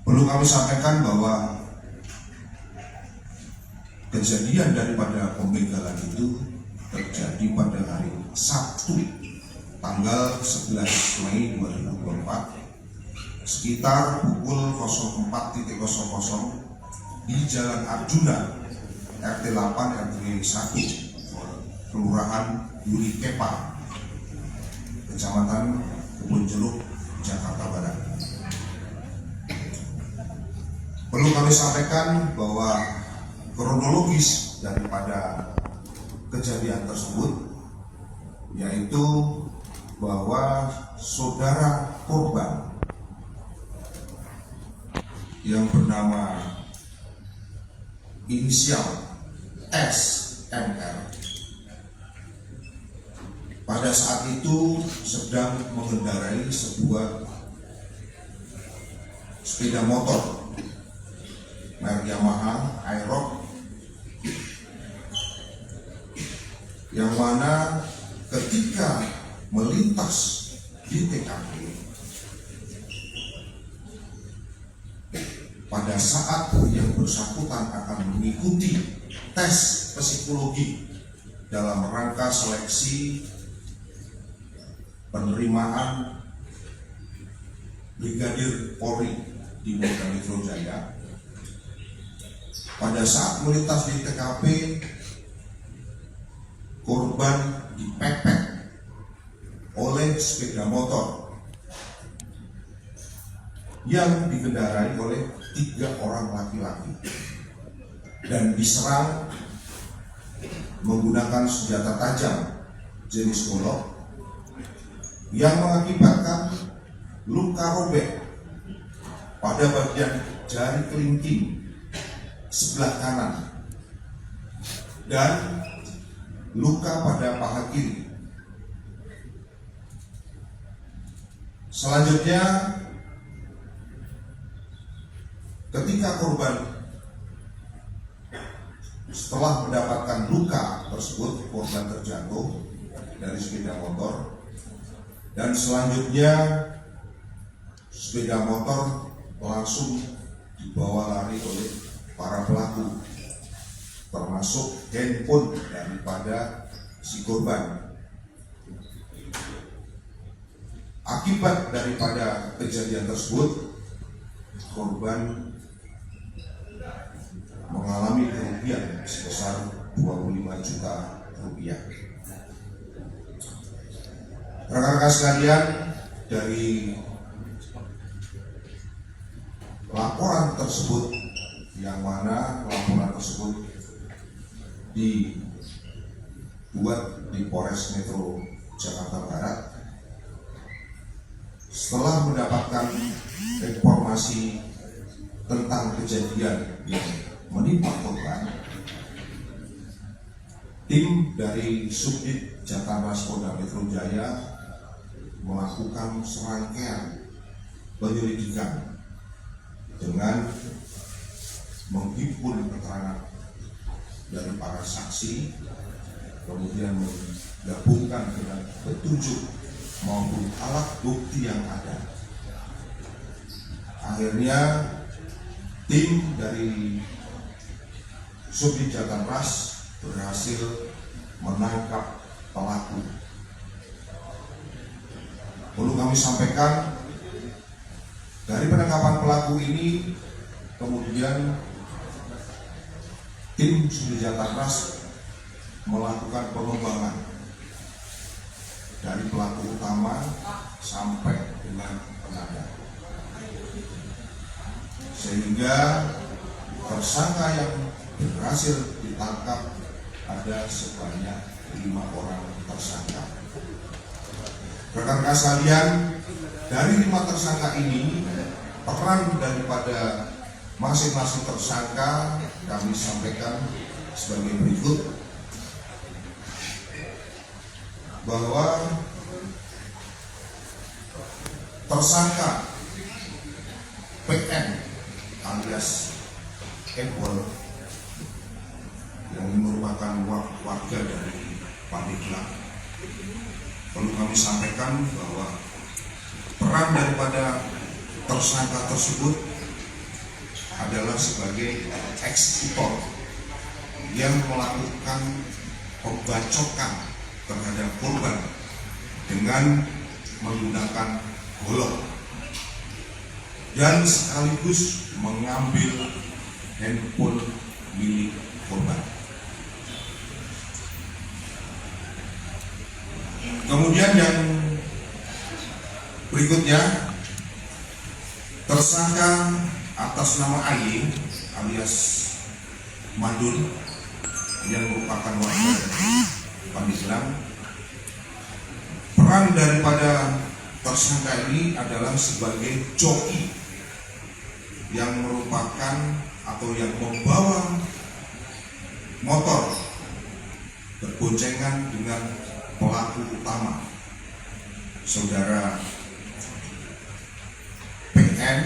Perlu kami sampaikan bahwa kejadian daripada pembegalan itu terjadi pada hari Sabtu tanggal 11 Mei 2024 sekitar pukul 04.00 di Jalan Arjuna RT 8 RT 1 Kelurahan Duri Kepa, Kecamatan Kebonjeruk, Jakarta Barat. Perlu kami sampaikan bahwa kronologis daripada kejadian tersebut yaitu bahwa saudara korban yang bernama inisial SMR pada saat itu sedang mengendarai sebuah sepeda motor merek Yamaha Aerox yang mana ketika melintas di TKP pada saat yang bersangkutan akan mengikuti tes psikologi dalam rangka seleksi penerimaan Brigadir Polri di Polda Metro Jaya. Pada saat melintas di TKP, korban dipepet oleh sepeda motor yang dikendarai oleh 3 orang laki-laki dan diserang menggunakan senjata tajam jenis golok yang mengakibatkan luka robek pada bagian jari kelingking sebelah kanan dan luka pada paha kiri. Selanjutnya, ketika korban setelah mendapatkan luka tersebut, korban terjatuh dari sepeda motor dan selanjutnya sepeda motor langsung dibawa lari oleh para pelaku, termasuk handphone daripada si korban. Akibat daripada kejadian tersebut, korban mengalami kerugian sebesar 25 juta rupiah. Rekan-rekan sekalian, dari laporan tersebut yang mana laporan tersebut dibuat di Polres Metro Jakarta Barat. Setelah mendapatkan informasi tentang kejadian yang menimpa korban, tim dari Subdit Jatantras Polda Metro Jaya melakukan serangkaian penyelidikan dengan menghimpun keterangan dari para saksi, kemudian menggabungkan dengan petunjuk maupun alat bukti yang ada. Akhirnya tim dari Subdit Jatantras berhasil menangkap pelaku. Perlu kami sampaikan, dari penangkapan pelaku ini kemudian tim Subdit Jatantras melakukan pengembangan dari pelaku utama sampai dengan penada, sehingga tersangka yang berhasil ditangkap ada sebanyak 5 orang tersangka. Rekan-rekan sekalian, dari 5 tersangka ini, peran daripada masing-masing tersangka kami sampaikan sebagai berikut, bahwa tersangka PN alias Ebol yang merupakan warga dari Pandeglang, perlu kami sampaikan bahwa peran daripada tersangka tersebut adalah sebagai eksekutor yang melakukan pembacokan terhadap korban dengan menggunakan golok dan sekaligus mengambil handphone milik korban. Kemudian yang berikutnya, tersangka atas nama AY alias Madun yang merupakan warga dari Pandeglang. Peran daripada tersangka ini adalah sebagai joki yang merupakan atau yang membawa motor berboncengan dengan pelaku utama, saudara PN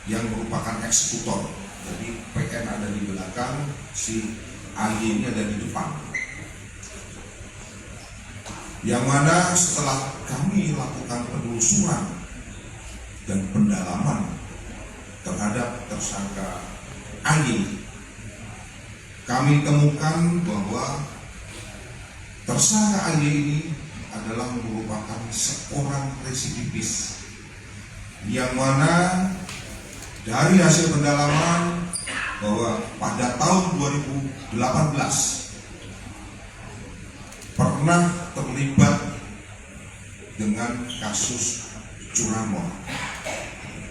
yang merupakan eksekutor. Jadi PN ada di belakang, si AY ini ada di depan. Yang mana setelah kami lakukan penelusuran dan pendalaman terhadap tersangka AY, kami temukan bahwa tersangka AY ini adalah merupakan seorang residivis, yang mana dari hasil pendalaman bahwa pada tahun 2018 pernah terlibat dengan kasus curanmor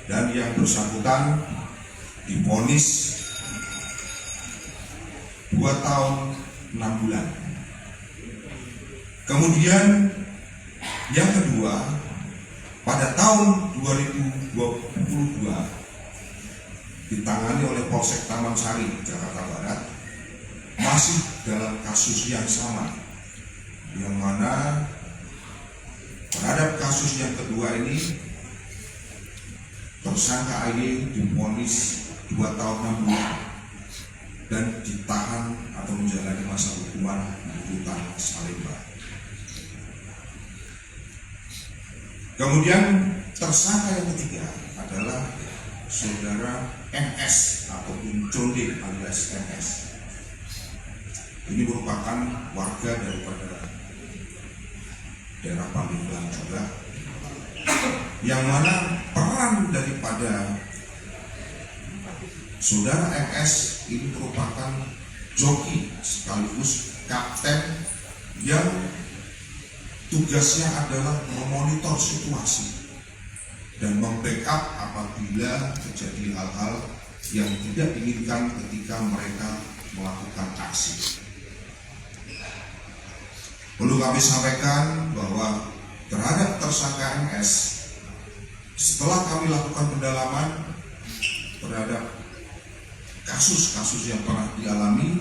dan yang bersangkutan divonis 2 tahun 6 bulan. Kemudian yang kedua, pada tahun 2022 ditangani oleh Polsek Taman Sari, Jakarta Barat, masih dalam kasus yang sama, yang mana terhadap kasus yang kedua ini tersangka AY divonis 2 tahun 6 bulan dan ditahan atau menjalani masa hukuman di rutan Salemba. Kemudian tersangka yang ketiga adalah saudara MS atau Conde alias MS. Ini merupakan warga daripada daerah Pandeglang juga, yang mana peran daripada saudara MS ini merupakan joki sekaligus kapten yang tugasnya adalah memonitor situasi dan membackup apabila terjadi hal-hal yang tidak diinginkan ketika mereka melakukan aksi. Perlu kami sampaikan bahwa terhadap tersangka MS, setelah kami lakukan pendalaman terhadap kasus-kasus yang pernah dialami,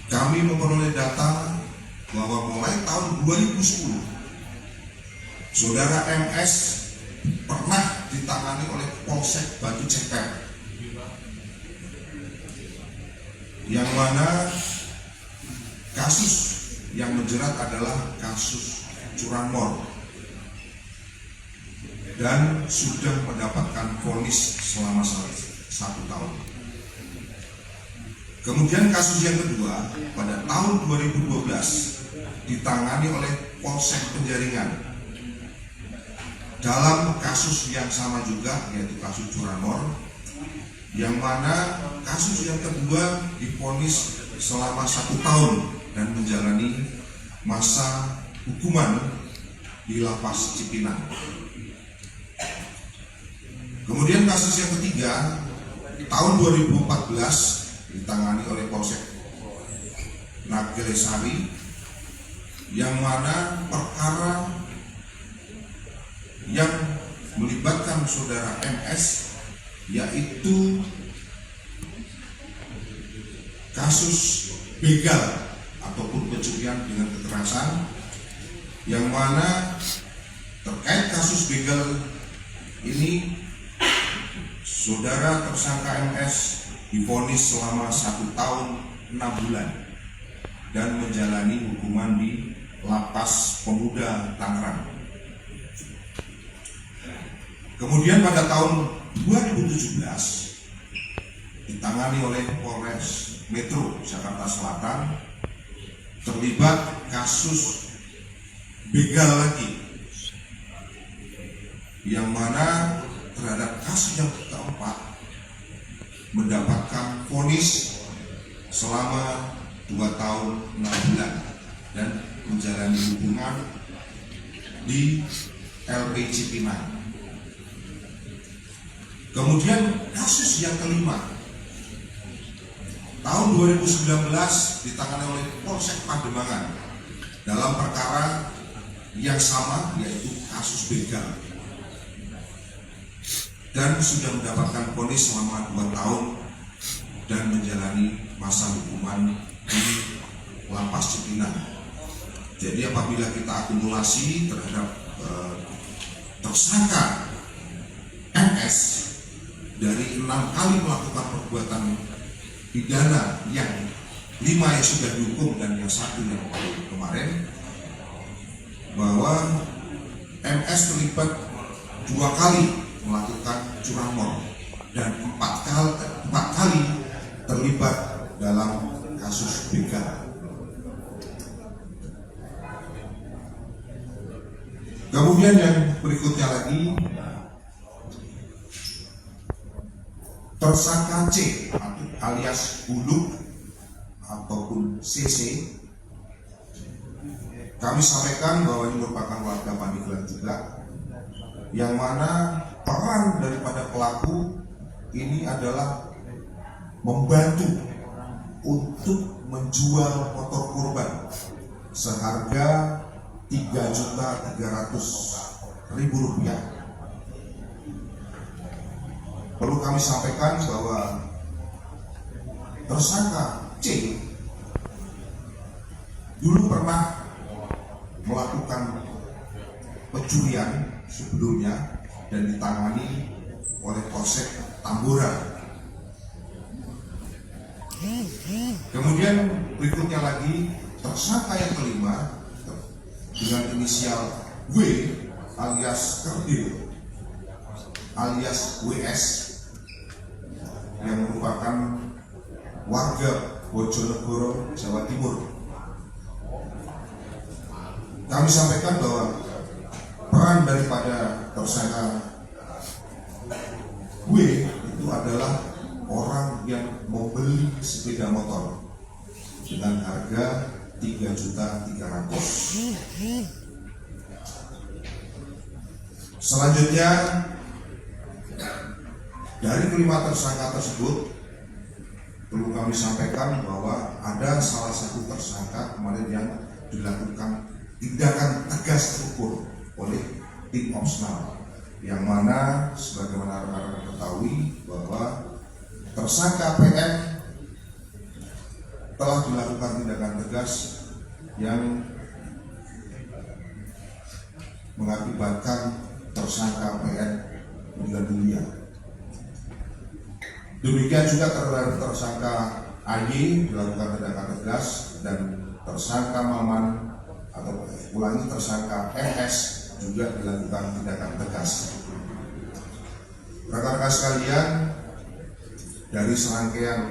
kami memperoleh data bahwa mulai tahun 2010 saudara MS pernah ditangani oleh Polsek Batu Ceper, yang mana kasus yang menjerat adalah kasus curanmor dan sudah mendapatkan vonis selama 1 tahun. Kemudian kasus yang kedua pada tahun 2012 ditangani oleh Polsek Penjaringan dalam kasus yang sama juga, yaitu kasus curanmor, yang mana kasus yang kedua divonis selama 1 tahun dan menjalani masa hukuman di Lapas Cipinang. Kemudian kasus yang ketiga tahun 2014 ditangani oleh Polsek Nagelesari, yang mana perkara yang melibatkan saudara MS yaitu kasus begal ataupun pencurian dengan kekerasan, yang mana terkait kasus begal ini saudara tersangka MS divonis selama 1 tahun 6 bulan dan menjalani hukuman di Lapas Pemuda Tangerang. Kemudian pada tahun 2017 ditangani oleh Polres Metro Jakarta Selatan terlibat kasus begal lagi, yang mana terhadap kasus yang keempat mendapatkan vonis selama 2 tahun 6 bulan dan menjalani hubungan di LP Cipinang. Kemudian kasus yang kelima tahun 2019 ditangani oleh Polsek Pademangan dalam perkara yang sama, yaitu kasus begal, dan sudah mendapatkan vonis selama 2 tahun dan menjalani masa hukuman di Lapas Cipinang. Jadi apabila kita akumulasi terhadap tersangka MS dari 6 kali melakukan perbuatan pidana, yang 5 yang sudah dihukum dan yang 1 yang kemarin, bahwa MS terlibat 2 kali melakukan curanmor dan 4 kali terlibat dalam kasus begal. Kemudian yang berikutnya lagi, tersangka C alias Buluk ataupun CC, kami sampaikan bahwa ini merupakan warga Pandeglang juga, yang mana peran daripada pelaku ini adalah membantu untuk menjual motor korban seharga Rp3.300.000. Perlu kami sampaikan bahwa tersangka C dulu pernah melakukan pencurian sebelumnya dan ditangani oleh Polsek Tambora. Kemudian berikutnya lagi tersangka yang kelima dengan inisial W alias Kerdil alias WS, yang merupakan warga Bojonegoro, Jawa Timur. Kami sampaikan bahwa peran daripada tersangka W itu adalah orang yang membeli sepeda motor dengan harga Rp3.300.000. Selanjutnya, dari kelima tersangka tersebut perlu kami sampaikan bahwa ada salah satu tersangka kemarin yang dilakukan tindakan tegas terukur oleh tim opsional, yang mana sebagaimana rekan-rekan ketahui bahwa tersangka PM telah dilakukan tindakan tegas yang mengakibatkan tersangka PN meninggal dunia. Demikian juga terhadap tersangka AY dilakukan tindakan tegas, dan tersangka Maman atau tersangka MS juga dilakukan tindakan tegas. Rekan-rekan sekalian, dari serangkaian